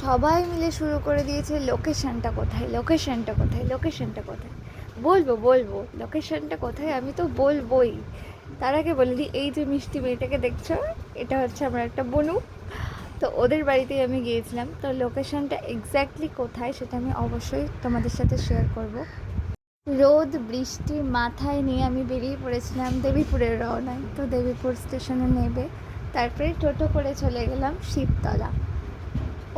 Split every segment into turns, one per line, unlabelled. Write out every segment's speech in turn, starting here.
সবাই মিলে শুরু করে দিয়েছে লোকেশনটা কোথায়, লোকেশনটা কোথায়, লোকেশনটা কোথায়। বলবো লোকেশনটা কোথায়, আমি তো বলবোই। তার আগে বলে দিই, এই যে মিষ্টি মেয়েটাকে দেখছো, এটা হচ্ছে আমার একটা বনু। তো ওদের বাড়িতেই আমি গিয়েছিলাম। তো লোকেশনটা এক্স্যাক্টলি কোথায় সেটা আমি অবশ্যই তোমাদের সাথে শেয়ার করব। রোদ বৃষ্টি মাথায় নিয়ে আমি বেরিয়ে পড়েছিলাম দেবীপুরের রওনায়। তো দেবীপুর স্টেশনে নেবে তারপরে টোটো করে চলে গেলাম শিবতলা।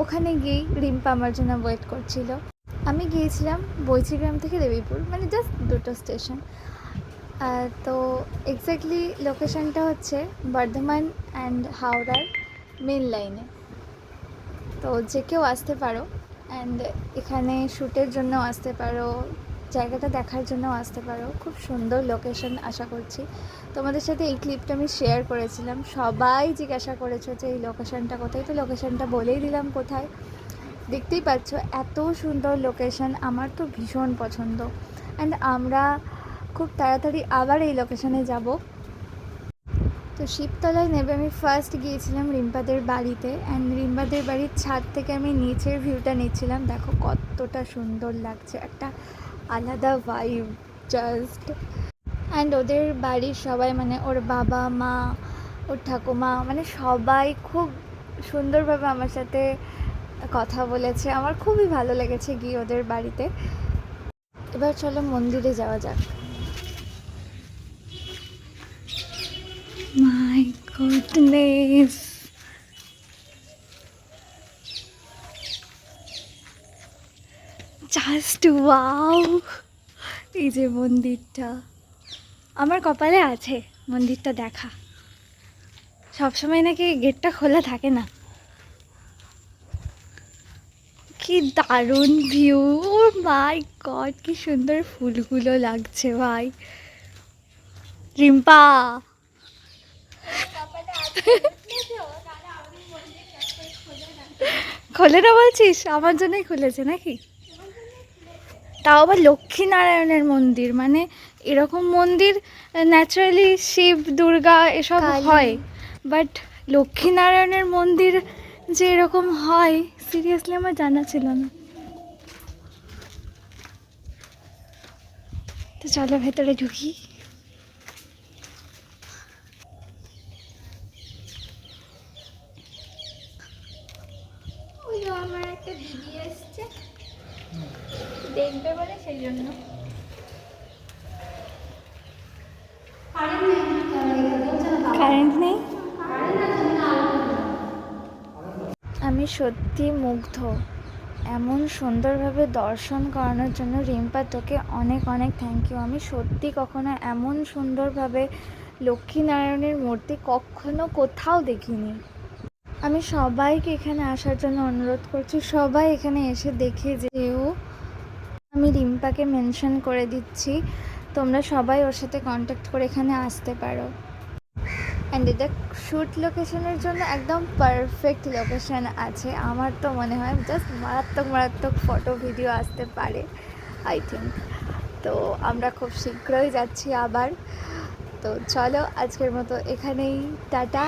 ওখানে গিয়েই রিম্পা আমার জন্য ওয়েট করছিল। আমি গিয়েছিলাম বৈচিগ্রাম থেকে দেবীপুর, মানে জাস্ট দুটো স্টেশন। তো এক্স্যাক্টলি লোকেশনটা হচ্ছে বর্ধমান অ্যান্ড হাওড়ার মেন লাইনে। তো যে কেউ আসতে পারো, অ্যান্ড এখানে শ্যুটের জন্য আসতে পারো, জায়গাটা দেখার জন্য আসতে পারো। খুব সুন্দর লোকেশন। আশা করছি তোমাদের সাথে এই ক্লিপটা আমি শেয়ার করেছিলাম। সবাই জিজ্ঞাসা করেছো যে এই লোকেশনটা কোথায়, তো লোকেশনটা বলেই দিলাম কোথায়। দেখতেই পাচ্ছ এত সুন্দর লোকেশন, আমার তো ভীষণ পছন্দ। অ্যান্ড আমরা খুব তাড়াতাড়ি আবার এই লোকেশনে যাব। তো শিবতলায় নেবে আমি ফার্স্ট গিয়েছিলাম রিম্পাদের বাড়িতে, অ্যান্ড রিম্পাদের বাড়ির ছাদ থেকে আমি নিচের ভিউটা নিচ্ছিলাম। দেখো কতটা সুন্দর লাগছে, একটা আলাদা ভাইব জাস্ট। অ্যান্ড ওদের বাড়ির সবাই, মানে ওর বাবা মা, ওর ঠাকুমা, মানে সবাই খুব সুন্দরভাবে আমার সাথে কথা বলেছে। আমার খুবই ভালো লেগেছে গিয়ে ওদের বাড়িতে। এবার চলো মন্দিরে যাওয়া যাক। My goodness, just wow! এই যে মন্দিরটা, আমার কপালে আছে মন্দিরটা দেখা। সবসময় নাকি গেটটা খোলা থাকে না। কি দারুণ ভিউ! মাই গড, কি সুন্দর ফুলগুলো লাগছে ভাই। রিম্পা খোলে না বলছিস? আমার জন্যই খুলেছে নাকি? তাও আবার লক্ষ্মীনারায়ণের মন্দির, মানে এরকম মন্দির ন্যাচারালি শিব দুর্গা এসব হয়, বাট লক্ষ্মীনারায়ণের মন্দির যে এরকম হয় সিরিয়াসলি আমার জানা ছিল না। তো চলো ভেতরে ঢুকি। ওই আমার একটা দিদি এসছে দেখবে বলে, সেই জন্য। কারেন্ট নেই। আমি সত্যি মুগ্ধ এমন সুন্দরভাবে দর্শন করানোর জন্য। রিম্পা তোকে অনেক অনেক থ্যাংক ইউ। আমি সত্যি কখনো এমন সুন্দরভাবে লক্ষ্মীনারায়ণের মূর্তি কখনো কোথাও দেখিনি। আমি সবাইকে এখানে আসার জন্য অনুরোধ করছি, সবাই এখানে এসে দেখে যেও। আমি রিম্পাকে মেনশন করে দিচ্ছি, তোমরা সবাই ওর সাথে কন্ট্যাক্ট করে এখানে আসতে পারো। অ্যান্ড এটা শ্যুট লোকেশনের জন্য একদম পারফেক্ট লোকেশন আছে। আমার তো মনে হয় জাস্ট মারাত্মক মারাত্মক ফটো ভিডিও আসতে পারে আই থিঙ্ক। তো আমরা খুব শীঘ্রই যাচ্ছি আবার। তো চলো আজকের মতো এখানেই টাটা।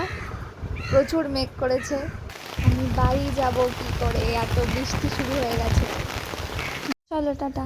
প্রচুর মেঘ করেছে, আমি বাড়ি যাব কি করে, এত বৃষ্টি শুরু হয়ে গেছে। চলো টাটা।